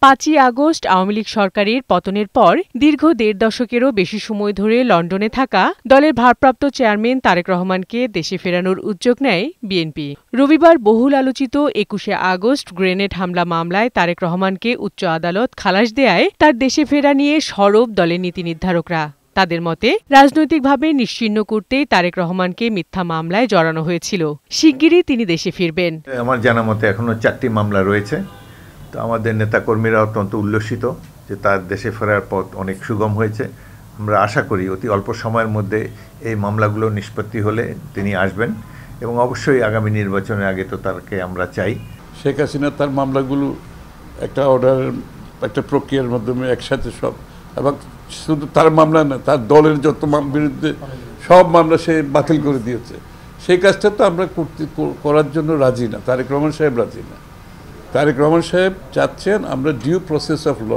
5ই August Awami League সরকারের পতনের পর দীর্ঘ 1.5 দশকেরও বেশি সময় ধরে লন্ডনে থাকা দলের ভারপ্রাপ্ত চেয়ারম্যান তারেক রহমানকে দেশে ফেরানোর উদ্যোগ নেয় বিএনপি। রবিবার বহুল আলোচিত 21শে আগস্ট গ্রেনেড হামলা মামলায় তারেক রহমানকে উচ্চ আদালত খালাস দেয়ায় তার দেশে ফেরা নিয়ে সরব দলের নীতি নির্ধারকরা। তাদের মতে রাজনৈতিকভাবে নিশ্চিহ্ন করতেই তারেক রহমানকে মিথ্যা মামলায় জড়ানো হয়েছিল। শিগগিরই তিনি দেশে ফিরবেন। আমার জানা মতে এখনো 4টি মামলা রয়েছে। তো আমাদের নেতাকর্মীরা অত্যন্ত উল্লসিত যে তার দেশে ফেরার পথ অনেক সুগম হয়েছে। আমরা আশা করি অতি অল্প সময়ের মধ্যে এই মামলাগুলো নিষ্পত্তি হলে তিনি আসবেন এবং অবশ্যই আগামী নির্বাচনের আগে তো তাকে আমরা চাই। শেখ হাসিনা তার মামলাগুলো একটা অর্ডারের একটা প্রক্রিয়ার মাধ্যমে একসাথে সব, এবং শুধু তার মামলা না, তার দলের যত বিরুদ্ধে সব মামলা সে বাতিল করে দিয়েছে। সেই কাজটা তো আমরা করার জন্য রাজি না, তারেক রহমান সাহেব রাজি না। তারেক রহমান সাহেব চাচ্ছেন আমরা ডিউ প্রসেস অফ ল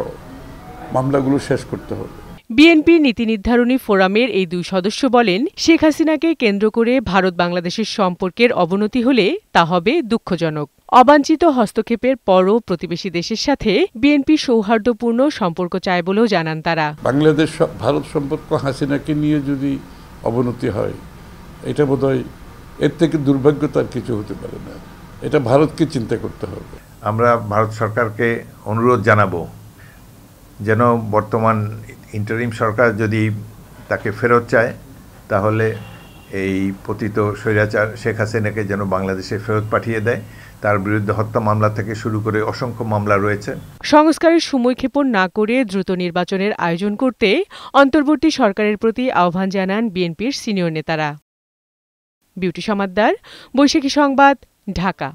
মামলাগুলো শেষ করতে হবে। বিএনপির নীতি নির্ধারণী ফোরামের এই 2 সদস্য বলেন, শেখ হাসিনাকে কেন্দ্র করে ভারত বাংলাদেশের সম্পর্কের অবনতি হলে তা হবে দুঃখজনক। অবাঞ্ছিত হস্তক্ষেপের পরও প্রতিবেশী দেশের সাথে বিএনপি সৌহার্দ্যপূর্ণ সম্পর্ক চায় বলেও জানান তারা। বাংলাদেশ ভারত সম্পর্ক হাসিনাকে নিয়ে যদি অবনতি হয়, এটা বোধহয় এর থেকে দুর্ভাগ্যতার কিছু হতে পারে না। এটা ভারতকে চিন্তা করতে হবে। আমরা ভারত সরকারকে অনুরোধ জানাবো যেন বর্তমান ইন্টারিম সরকার যদি তাকে ফেরত চায় তাহলে এই পতিত স্বৈরাচার শেখ হাসিনাকে যেন বাংলাদেশে ফেরত পাঠিয়ে দেয়। তার বিরুদ্ধে হত্যা মামলা থেকে শুরু করে অসংখ্য মামলা রয়েছে। সংস্কারের সময়ক্ষেপণ না করে দ্রুত নির্বাচনের আয়োজন করতে অন্তর্বর্তী সরকারের প্রতি আহ্বান জানান বিএনপির সিনিয়র নেতারা। বিউটি সমাদ্দার, বৈশাখী সংবাদ, ঢাকা।